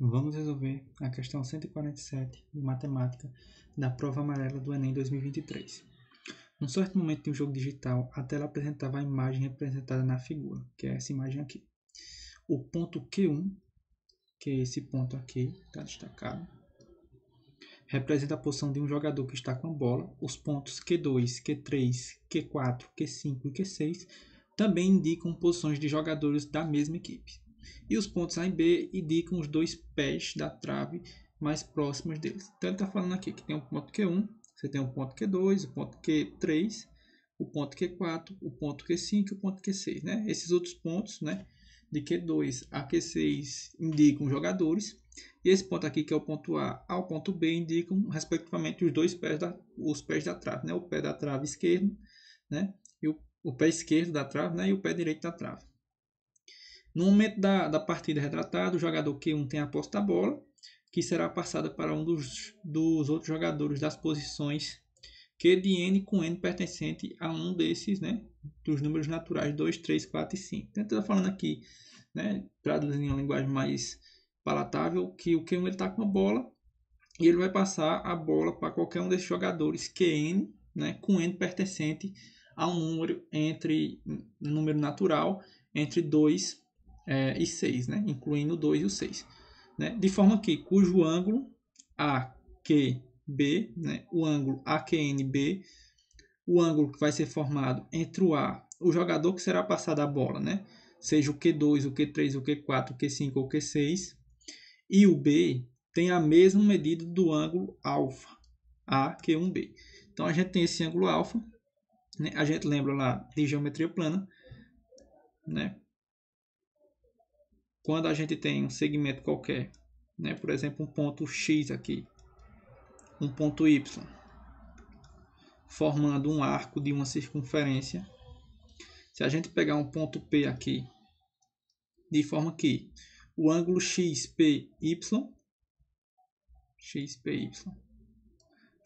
Vamos resolver a questão 147 de matemática da prova amarela do Enem 2023. Num certo momento de um jogo digital, a tela apresentava a imagem representada na figura, que é essa imagem aqui. O ponto Q1, que é esse ponto aqui, está destacado, representa a posição de um jogador que está com a bola. Os pontos Q2, Q3, Q4, Q5 e Q6 também indicam posições de jogadores da mesma equipe. E os pontos A e B indicam os dois pés da trave mais próximos deles. Então ele está falando aqui que tem um ponto Q1, você tem um ponto Q2, o ponto Q3, o ponto Q4, o ponto Q5 e o ponto Q6. Né? Esses outros pontos, né, de Q2 a Q6 indicam jogadores. E esse ponto aqui, que é o ponto A ao ponto B, indicam respectivamente os pés da trave. Né? O pé da trave esquerdo, né? E o pé esquerdo da trave, né? E o pé direito da trave. No momento da partida retratada, o jogador Q1 tem a posse da bola, que será passada para um dos outros jogadores das posições Q de N com N pertencente a um desses, né, dos números naturais 2, 3, 4 e 5. Então, estou falando aqui, né, traduzindo em uma linguagem mais palatável, que o Q1 está com a bola e ele vai passar a bola para qualquer um desses jogadores QN, né, com N pertencente a um número natural entre 2 e 6, né? Incluindo o 2 e o 6. Né? De forma que, cujo ângulo AQB, né? O ângulo AQNB, o ângulo que vai ser formado entre o jogador que será passado a bola, né? Seja o Q2, o Q3, o Q4, o Q5 ou o Q6, e o B tem a mesma medida do ângulo alfa, AQ1B. Então a gente tem esse ângulo alfa, né? A gente lembra lá de geometria plana, né? Quando a gente tem um segmento qualquer, né, por exemplo, um ponto X aqui, um ponto Y, formando um arco de uma circunferência, se a gente pegar um ponto P aqui, de forma que o ângulo XPY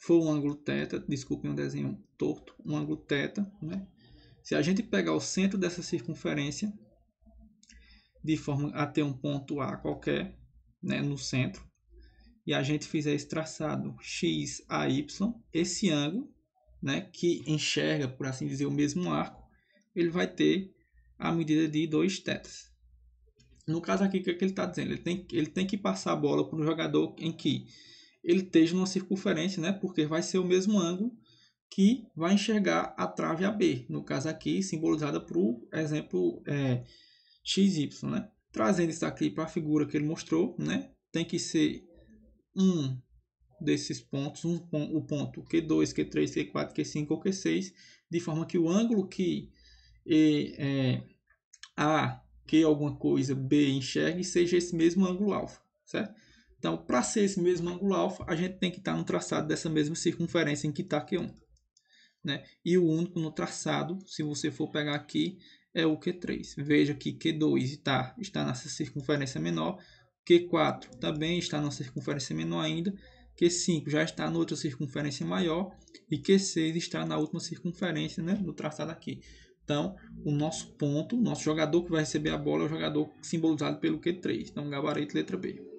for um ângulo θ, desculpem um desenho torto, um ângulo θ, né? Se a gente pegar o centro dessa circunferência, de forma a ter um ponto A qualquer, né, no centro, e a gente fizer esse traçado XAY, esse ângulo, né, que enxerga, por assim dizer, o mesmo arco, ele vai ter a medida de 2 tetas. No caso aqui, o que ele está dizendo? Ele tem que passar a bola para um jogador em que ele esteja numa circunferência, né, porque vai ser o mesmo ângulo que vai enxergar a trave AB. No caso aqui, simbolizada por exemplo XY, né? Trazendo isso aqui para a figura que ele mostrou, né? Tem que ser um desses pontos, o ponto Q2, Q3, Q4, Q5 ou Q6, de forma que o ângulo que A, Q alguma coisa, B enxergue, seja esse mesmo ângulo alfa, certo? Então, para ser esse mesmo ângulo alfa, a gente tem que estar no traçado dessa mesma circunferência em que está Q1. Né? E o único no traçado, se você for pegar aqui, é o Q3. Veja que Q2 está nessa circunferência menor, Q4 também está numa circunferência menor ainda, Q5 já está na outra circunferência maior e Q6 está na última circunferência, né, no traçado aqui. Então, o nosso ponto, o nosso jogador que vai receber a bola é o jogador simbolizado pelo Q3. Então, gabarito letra B.